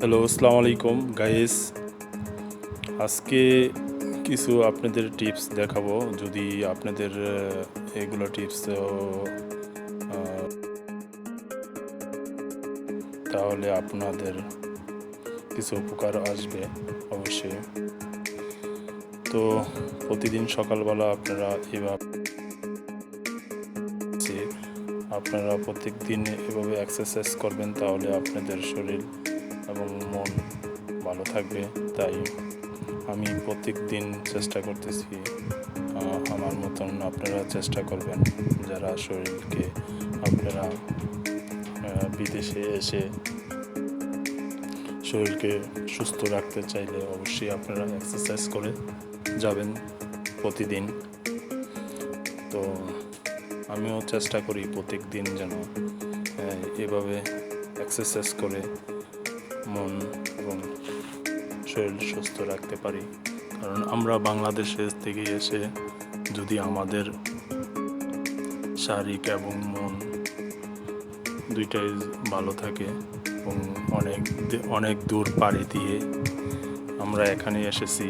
Hello, আসসালামু আলাইকুম guys. আজকে কিছু আপনাদের টিপস দেখাবো। যদি আপনাদের এগুলো টিপস তাহলে আপনাদের কিছু উপকার আসবে অবশ্যই। তো প্রতিদিন সকালবেলা আপনারা প্রত্যেক দিন এভাবে এক্সারসাইজ করবেন, তাহলে আপনাদের শরীর এবং মন ভালো থাকবে। তাই আমি প্রত্যেক দিন চেষ্টা করতেছি, আমার মতন আপনারা চেষ্টা করবেন। যারা শরীরকে আপনারা বিদেশে এসে শরীরকে সুস্থ রাখতে চাইলে অবশ্যই আপনারা এক্সারসাইজ করে যাবেন প্রতিদিন। তো আমিও চেষ্টা করি প্রত্যেক দিন যেন এভাবে এক্সারসাইজ করে মন এবং শরীর সুস্থ রাখতে পারি। কারণ আমরা বাংলাদেশের থেকে এসে যদি আমাদের শারীরিক এবং মন দুইটাই ভালো থাকে এবং অনেক দূর পাড়ি দিয়ে আমরা এখানে এসেছি,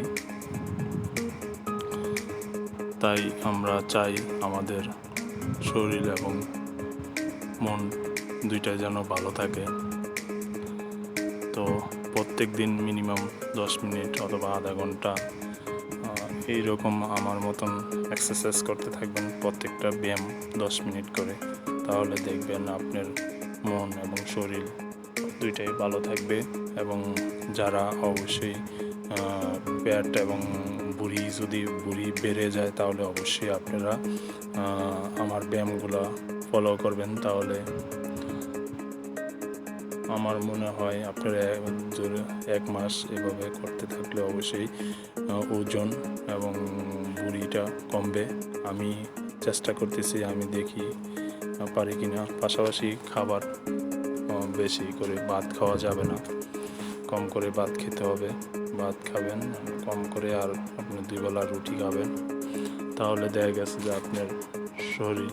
তাই আমরা চাই আমাদের শরীর এবং মন দুইটাই যেন ভালো থাকে। তো প্রত্যেক দিন মিনিমাম 10 মিনিট অথবা আধা ঘন্টা এইরকম আমার মতন এক্সারসাইজ করতে থাকবেন, প্রত্যেকটা ব্যায়াম 10 মিনিট করে। তাহলে দেখবেন আপনার মন এবং শরীর দুইটাই ভালো থাকবে। এবং যারা অবশ্যই পেট এবং বুড়ি বেড়ে যায়, তাহলে অবশ্যই আপনারা আমার ব্যায়ামগুলো ফলো করবেন। তাহলে আমার মনে হয় আপনারা 1 মাস এভাবে করতে থাকলে অবশ্যই ওজন এবং বুড়িটা কমবে। আমি চেষ্টা করতেছি, আমি দেখি পারি কিনা। পাশাপাশি খাবার বেশি করে ভাত খাওয়া যাবে না, কম করে ভাত খেতে হবে। ভাত খাবেন কম করে, আর আপনি 2 বেলা রুটি খাবেন। তাহলে দেখা গেছে যে আপনার শরীর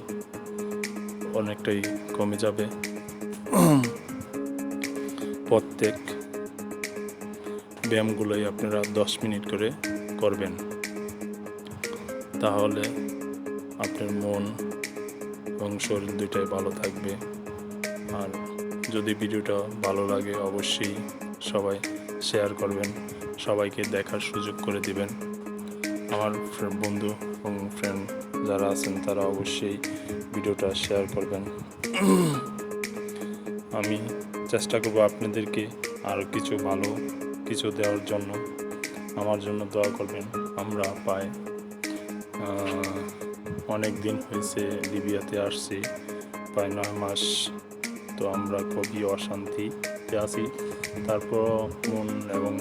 অনেকটাই কমে যাবে। প্রত্যেক ব্যায়ামগুলোই আপনারা 10 মিনিট করে করবেন, তাহলে আপনার মন এবং শরীর দুইটাই ভালো থাকবে। আর যদি ভিডিওটা ভালো লাগে অবশ্যই সবাই শেয়ার করবেন, সবাইকে দেখার সুযোগ করে দিবেন। আমার বন্ধু এবং ফ্রেন্ড যারা আছেন তারা অবশ্যই ভিডিওটা শেয়ার করবেন। আমি চেষ্টা করব আপনাদেরকে আরও ভালো কিছু দেওয়ার জন্য। আমার জন্য দোয়া করবেন। আমরা অনেক দিন হয়েছে লিবিয়াতে আসছি, প্রায় 9 মাস। তো আমরা খুবই অশান্তিতে আছি। তারপর মন এবং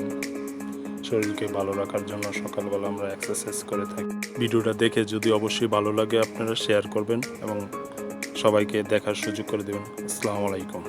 শরীরকে ভালো রাখার জন্য সকালবেলা আমরা এক্সারসাইজ করে থাকি। ভিডিওটা দেখে যদি অবশ্যই ভালো লাগে আপনারা শেয়ার করবেন এবং সবাইকে দেখার সুযোগ করে দেবেন। আসসালামু আলাইকুম।